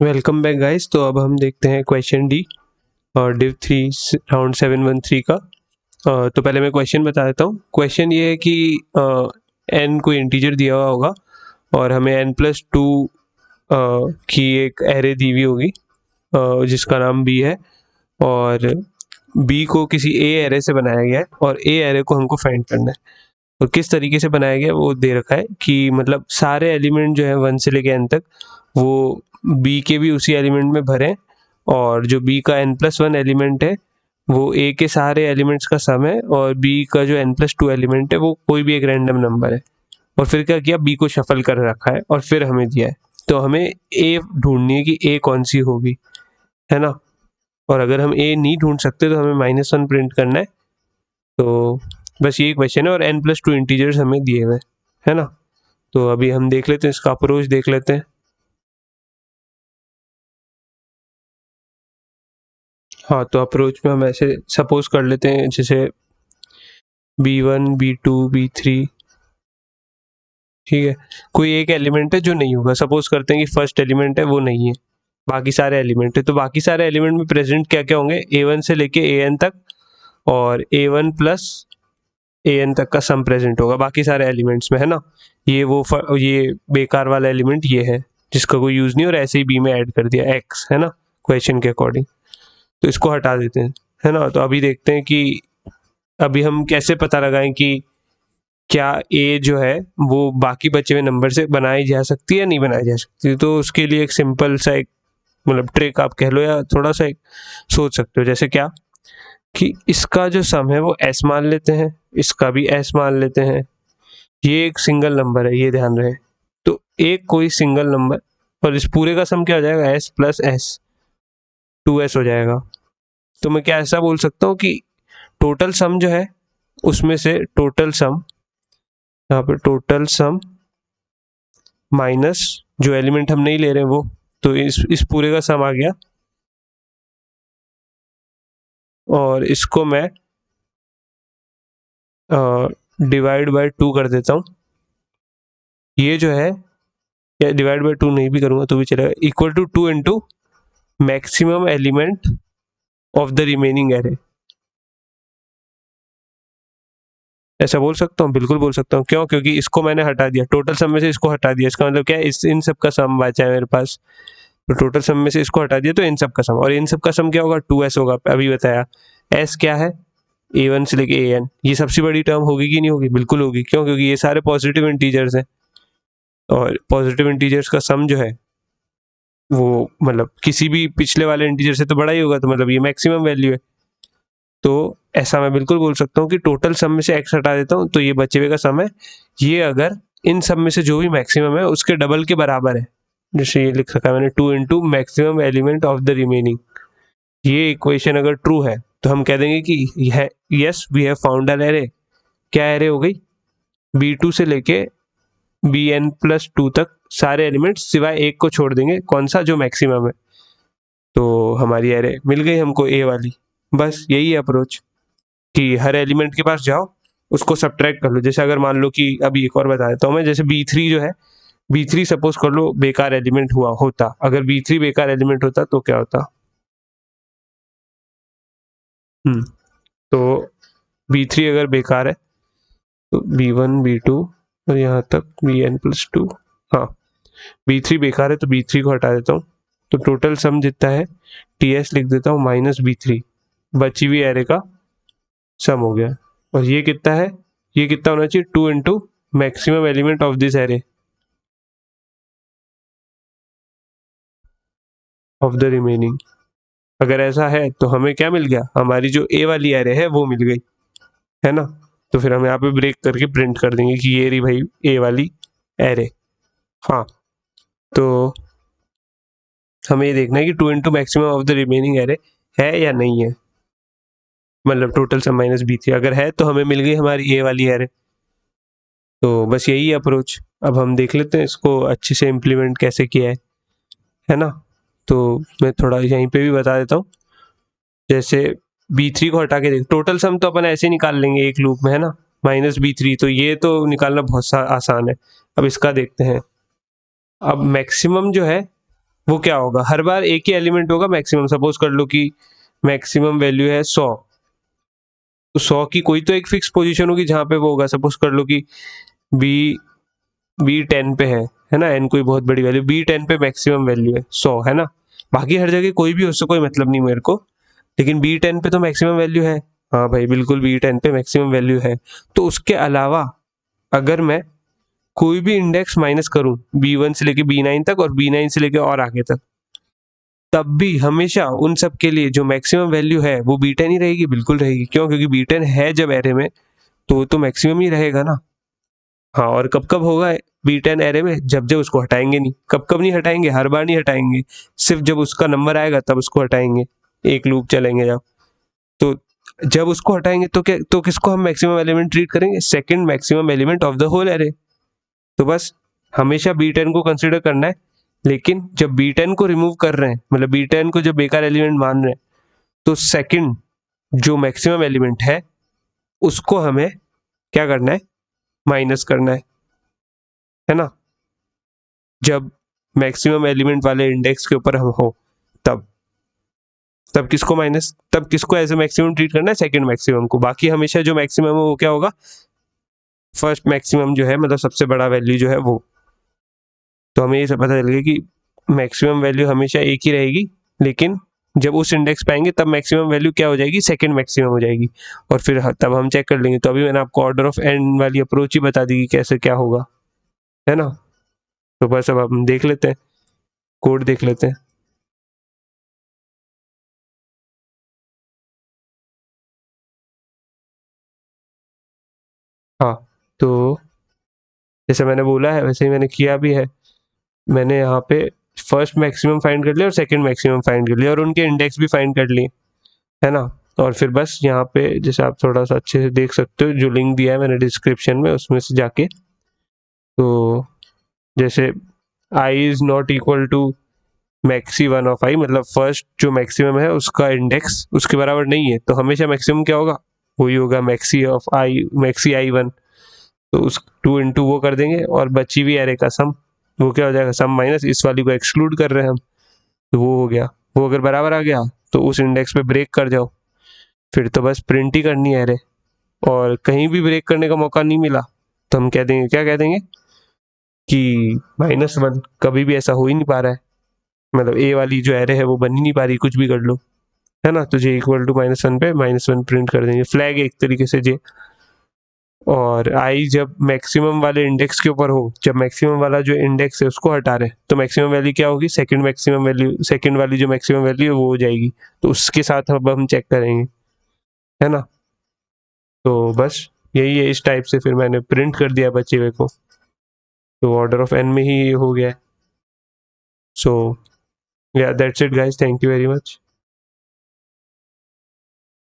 Welcome back guys. तो अब हम देखते हैं क्वेश्चन डी और डिव 3 राउंड 713 का। तो पहले मैं क्वेश्चन बता देता हूँ। क्वेश्चन ये है कि n कोई इंटीजर दिया हुआ होगा और हमें n+2 की एक एरे दी हुई होगी जिसका नाम b है, और b को किसी a एरे से बनाया गया है और a एरे को हमको फाइंड करना है। और किस तरीके से बनाया गया वो दे रखा है कि मतलब सारे एलिमेंट जो है 1 से लेके n तक वो b के भी उसी एलिमेंट में भरें, और जो b का n+1 एलिमेंट है वो a के सारे एलिमेंट्स का सम है, और b का जो n+2 एलिमेंट है वो कोई भी एक रैंडम नंबर है। और फिर क्या किया, b को शफल कर रखा है और फिर हमें दिया है। तो हमें a ढूंढनी है कि a कौन सी होगी, है ना। और अगर हम a नहीं ढूंढ सकते तो हमें -1 प्रिंट करना है। तो बस यही क्वेश्चन है और n+2 इंटीजर्स हमें दिए हुए है ना। तो अभी हम देख लेते हैं, इसका अप्रोच देख लेते हैं। हाँ, तो अप्रोच में हम ऐसे सपोज कर लेते हैं जैसे b1 b2 b3, ठीक है। कोई एक एलिमेंट है जो नहीं होगा, सपोज करते हैं कि फर्स्ट एलिमेंट है वो नहीं है, बाकी सारे एलिमेंट है। तो बाकी सारे एलिमेंट में प्रेजेंट क्या क्या होंगे, a1 से लेके an तक, और a1 प्लस an तक का सम प्रेजेंट होगा बाकी सारे एलिमेंट्स में, है ना। ये बेकार वाला एलिमेंट ये है जिसका कोई यूज नहीं, और ऐसे ही b में ऐड कर दिया x, है ना, क्वेश्चन के अकॉर्डिंग। तो इसको हटा देते हैं, है ना। तो अभी देखते हैं कि अभी हम कैसे पता लगाएं कि क्या a जो है वो बाकी बचे हुए नंबर से बनाई जा सकती है या नहीं बनाई जा सकती। तो उसके लिए एक सिंपल सा एक मतलब ट्रिक आप कह लो, या थोड़ा सा एक सोच सकते हो। जैसे क्या कि इसका जो सम है वो s मान लेते हैं, इसका भी s मान लेते हैं। ये एक सिंगल नंबर है, ये ध्यान रहे। तो एक कोई सिंगल नंबर, और इस पूरे का सम क्या हो जाएगा, s प्लस s, 2s हो जाएगा। तो मैं क्या ऐसा बोल सकता हूँ कि टोटल सम जो है उसमें से टोटल सम, यहाँ पे टोटल सम माइनस जो एलिमेंट हम नहीं ले रहे हैं वो, तो इस पूरे का सम आ गया, और इसको मैं डिवाइड बाय 2 कर देता हूँ। ये जो है, या डिवाइड बाय 2 नहीं भी करूँगा तो भी चलेगा, equal to 2 into maximum element of the remaining array. ऐसा बोल सकता हूँ, बिल्कुल बोल सकता हूँ। क्यों? क्योंकि इसको मैंने हटा दिया, टोटल सम में से इसको हटा दिया। इसका मतलब क्या है, इस इन सब का सम बचा है मेरे पास। तो टोटल सम में से इसको हटा दिया तो इन सब का सम, और इन सब का सम क्या होगा, 2s होगा। अभी बताया s क्या है, a1 से लेके an। ये सबसे बड़ी टर्म होगी कि नहीं होगी, बिल्कुल होगी। क्यों? क्योंकि ये सारे पॉजिटिव इंटीजर्स हैं, और पॉजिटिव इंटीजर्स का सम जो है वो मतलब किसी भी पिछले वाले इंटीजर से तो बड़ा ही होगा, तो मतलब ये मैक्सिमम वैल्यू है। तो ऐसा मैं बिल्कुल बोल सकता हूँ कि टोटल सम में से x हटा देता हूँ तो ये बचे हुए का सम है। ये अगर इन सब में से जो भी मैक्सिमम है उसके डबल के बराबर है, जैसे ये लिख रखा है मैंने, 2 into maximum element of the remaining. ये इक्वेशन अगर ट्रू है तो हम कह देंगे कि यह yes we have found an array. क्या एरे हो गई, b2 से लेके bn+2 तक सारे एलिमेंट सिवाय एक को छोड़ देंगे, कौन सा, जो मैक्सिमम है। तो हमारी एरे मिल गई हमको a वाली। बस यही है अप्रोच, कि हर एलिमेंट के पास जाओ, उसको सब्ट्रैक्ट कर लो। जैसे अगर मान लो कि अभी एक और बता देता हूँ मैं, जैसे b3 जो है, b3 सपोज कर लो बेकार एलिमेंट हुआ होता, अगर b3 बेकार एलिमेंट होता तो क्या होता। तो b3 अगर बेकार है तो b1 b2 और यहाँ तक bn+2, हाँ b3 बेकार है तो b3 को हटा देता हूँ। तो टोटल सम जितना है ts लिख देता हूँ -b3, बची हुई एरे का सम हो गया। और ये कितना है, ये कितना होना चाहिए, 2 into maximum element of this array of the remaining. अगर ऐसा है तो हमें क्या मिल गया, हमारी जो ए वाली एरे है वो मिल गई, है ना। तो फिर हम यहाँ पे ब्रेक करके प्रिंट कर देंगे कि ये रही भाई ए वाली एरे। हाँ, तो हमें ये देखना है कि 2 into maximum of the remaining array है या नहीं है, मतलब टोटल सम -b3। अगर है तो हमें मिल गई हमारी ए वाली एरे। तो बस यही अप्रोच। अब हम देख लेते हैं इसको अच्छे से इम्प्लीमेंट कैसे किया है ना। तो मैं थोड़ा यहीं पे भी बता देता हूँ। जैसे b3 को हटा के देख, टोटल सम तो अपन ऐसे निकाल लेंगे एक लूप में, है ना, -b3। तो ये तो निकालना बहुत आसान है। अब इसका देखते हैं। अब मैक्सिमम जो है वो क्या होगा, हर बार एक ही एलिमेंट होगा मैक्सिमम। सपोज कर लो कि मैक्सिमम वैल्यू है 100, तो 100 की कोई तो एक फिक्स पोजीशन होगी जहां पे वो होगा। सपोज कर लो कि बी B10 पे है ना, एन कोई बहुत बड़ी वैल्यू, B10 पे मैक्सिमम वैल्यू है 100, है ना। बाकी हर जगह कोई भी, उससे कोई मतलब नहीं मेरे को, लेकिन B10 पे तो मैक्सिमम वैल्यू है। हाँ भाई बिल्कुल, B10 पे मैक्सिमम वैल्यू है। तो उसके अलावा अगर मैं कोई भी इंडेक्स माइनस करूं B1 से लेके B9 तक और B9 से लेके और आगे तक, तब भी हमेशा उन सब के लिए जो मैक्सिमम वैल्यू है वो B10 ही रहेगी। बिल्कुल रहेगी, क्यों? क्योंकि B10 है जब एरे में, तो वो तो मैक्सिमम ही रहेगा ना। हाँ, और कब कब होगा B10 एरे में? जब जब उसको हटाएंगे नहीं। कब कब नहीं हटाएंगे? हर बार नहीं हटाएंगे, सिर्फ जब उसका नंबर आएगा तब उसको हटाएंगे, एक लूप चलेंगे जब। तो जब उसको हटाएंगे तो क्या, तो किसको हम मैक्सिमम एलिमेंट ट्रीट करेंगे? Second maximum element of the whole array. तो बस हमेशा B10 को कंसिडर करना है। लेकिन जब B10 को रिमूव कर रहे हैं, मतलब B10 को जब बेकार एलिमेंट मान रहे हैं, तो सेकंड जो मैक्सिमम एलिमेंट है उसको हमें क्या करना है? माइनस करना है ना। जब मैक्सिमम एलिमेंट वाले इंडेक्स के ऊपर हम हो, तब तब किसको माइनस, तब किसको एज ए मैक्सिमम ट्रीट करना है? सेकंड मैक्सिमम को। बाकी हमेशा जो मैक्सिमम है वो क्या होगा? फर्स्ट मैक्सिमम जो है, मतलब सबसे बड़ा वैल्यू जो है वो। तो हमें ये सब पता चल गया कि मैक्सिमम वैल्यू हमेशा एक ही रहेगी, लेकिन जब उस इंडेक्स पे आएंगे तब मैक्सिमम वैल्यू क्या हो जाएगी? सेकंड मैक्सिमम हो जाएगी। और फिर तब हम चेक कर लेंगे। तो अभी मैंने आपको ऑर्डर ऑफ एन वाली अप्रोच ही बता दी कि कैसे क्या होगा, है ना। तो बस अब हम देख लेते हैं, कोड देख लेते हैं। हाँ, तो जैसे मैंने बोला है वैसे ही मैंने किया भी है। मैंने यहाँ पे फर्स्ट मैक्सिमम फाइंड कर लिया और सेकंड मैक्सिमम फाइंड कर लिया और उनके इंडेक्स भी फाइंड कर लिए, है ना। और फिर बस यहाँ पे जैसे आप थोड़ा सा अच्छे से देख सकते हो, जो लिंक दिया है मैंने डिस्क्रिप्शन में, उसमें से जाके, तो जैसे I is not equal to maxi one of I, मतलब फर्स्ट जो मैक्सिमम है उसका इंडेक्स उसके बराबर नहीं है, तो हमेशा मैक्सिमम क्या होगा? वही होगा maxi of I, maxi I1। तो उस 2 into वो कर देंगे और बची हुई एरे का सम, वो क्या हो जाएगा? सम माइनस इस वाली को एक्सक्लूड कर रहे हैं हम, तो वो हो गया। वो अगर बराबर आ गया तो उस इंडेक्स पे ब्रेक कर जाओ, फिर तो बस प्रिंट ही करनी है एरे। और कहीं भी ब्रेक करने का मौका नहीं मिला तो हम कह देंगे, क्या कह देंगे कि -1। कभी भी ऐसा हो ही नहीं पा रहा है, मतलब ए वाली जो एरे है वो बन ही नहीं पा रही, कुछ भी कर लो, है ना। तो जे इक्वल टू -1 पे -1 प्रिंट कर देंगे, फ्लैग एक तरीके से जे। और आई जब मैक्सिमम वाले इंडेक्स के ऊपर हो, जब मैक्सिमम वाला जो इंडेक्स है उसको हटा रहे, तो मैक्सिमम वैल्यू क्या होगी? सेकंड मैक्सिमम वैल्यू, सेकंड वाली जो मैक्सिमम वैल्यू है वो हो जाएगी। तो उसके साथ अब हम चेक करेंगे, है ना। तो बस यही है, इस टाइप से फिर मैंने प्रिंट कर दिया बचे हुए को। तो ऑर्डर ऑफ एन में ही हो गया है। सो या that's it guys, thank you very much.